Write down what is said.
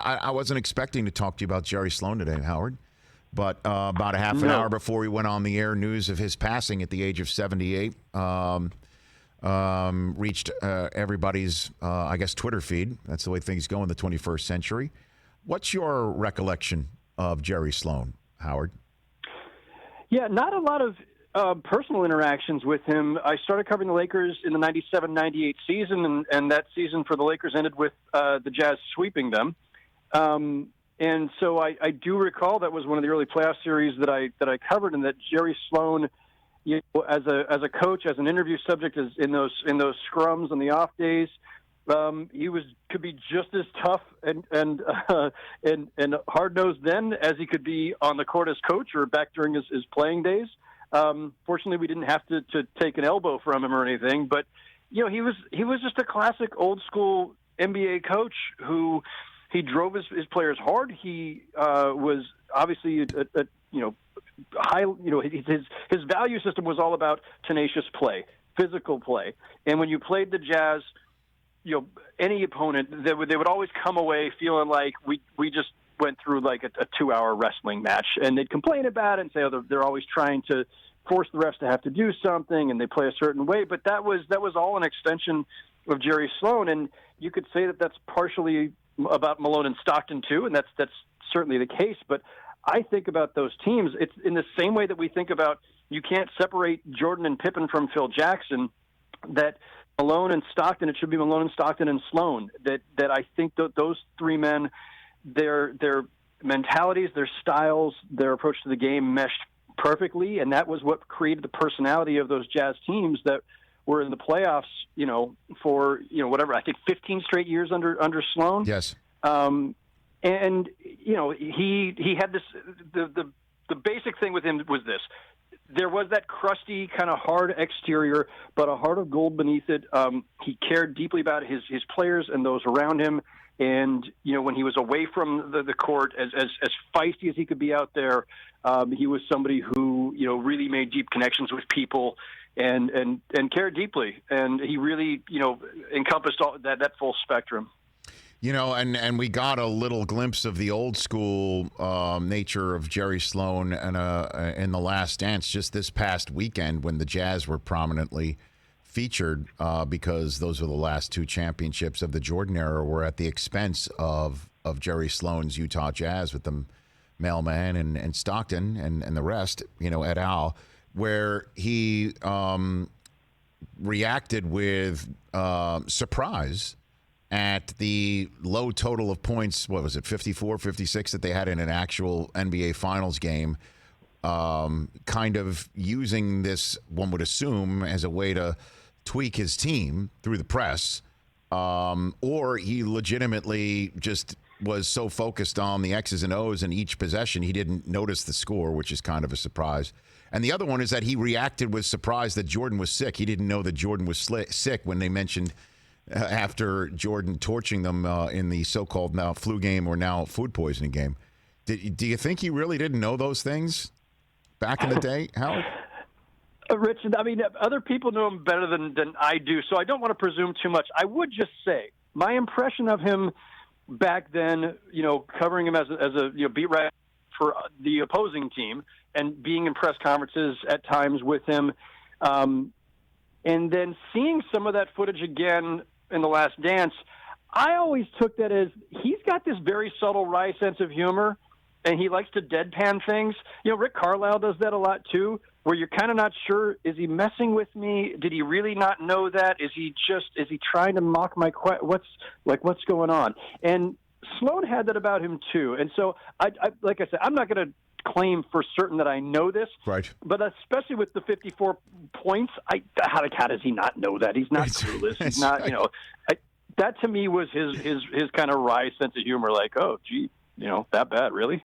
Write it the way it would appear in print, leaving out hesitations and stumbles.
I wasn't expecting to talk to you about Jerry Sloan today, Howard. But about a half an hour before we went on the air, news of his passing at the age of 78 reached everybody's, I guess, Twitter feed. That's the way things go in the 21st century. What's your recollection of Jerry Sloan, Howard? Yeah, not a lot of personal interactions with him. I started covering the Lakers in the 97-98 season, and that season for the Lakers ended with the Jazz sweeping them. And so I do recall that was one of the early playoff series that I covered, and that Jerry Sloan, you know, as a coach, as an interview subject, as in those scrums on the off days, he could be just as tough and hard nosed then as he could be on the court as coach or back during his playing days. Fortunately, we didn't have to take an elbow from him or anything, but you know, he was just a classic old school NBA coach who. He drove his players hard. He was obviously high. You know, his value system was all about tenacious play, physical play. And when you played the Jazz, you know, any opponent, they would always come away feeling like we just went through like a 2-hour wrestling match, and they'd complain about it and say, oh, they're always trying to force the refs to have to do something, and they play a certain way. But that was all an extension of Jerry Sloan, and you could say that that's partially about Malone and Stockton too, and that's certainly the case. But I think about those teams, it's in the same way that we think about you can't separate Jordan and Pippen from Phil Jackson, that Malone and Stockton, it should be Malone and Stockton and Sloan, that I think those three men, their mentalities, their styles, their approach to the game meshed perfectly, and that was what created the personality of those Jazz teams that were in the playoffs, you know, for, you know, whatever, I think 15 straight years under Sloan. Yes. And, you know, he had this, the basic thing with him was this. There was that crusty kind of hard exterior, but a heart of gold beneath it. He cared deeply about his players and those around him. And, you know, when he was away from the court, as feisty as he could be out there, he was somebody who, you know, really made deep connections with people and cared deeply. And he really, you know, encompassed all that full spectrum. You know, and we got a little glimpse of the old school nature of Jerry Sloan in The Last Dance just this past weekend when the Jazz were prominently featured because those were the last two championships of the Jordan era were at the expense of Jerry Sloan's Utah Jazz with the Mailman and Stockton and the rest, you know, et al., where he reacted with surprise at the low total of points, what was it, 54, 56 that they had in an actual NBA Finals game, kind of using this, one would assume, as a way to tweak his team through the press, or he legitimately just was so focused on the X's and O's in each possession he didn't notice the score, which is kind of a surprise. And the other one is that he reacted with surprise that Jordan was sick. He didn't know that Jordan was sick when they mentioned after Jordan torching them in the so-called now flu game or now food poisoning game. Do you think he really didn't know those things back in the day, Howard? Rich, I mean, other people know him better than I do, so I don't want to presume too much. I would just say my impression of him back then, you know, covering him as a you know, beat writer for the opposing team and being in press conferences at times with him, and then seeing some of that footage again in The Last Dance, I always took that as he's got this very subtle, wry sense of humor, and he likes to deadpan things. You know, Rick Carlisle does that a lot too, where you're kind of not sure, is he messing with me? Did he really not know that? Is he trying to mock my what's going on? And Sloan had that about him too. And so I like I said, I'm not going to claim for certain that I know this, right? But especially with the 54 points, how does he not know that? He's not clueless. He's not, you know. That to me was his kind of wry sense of humor. Like, oh, gee, you know, that bad, really?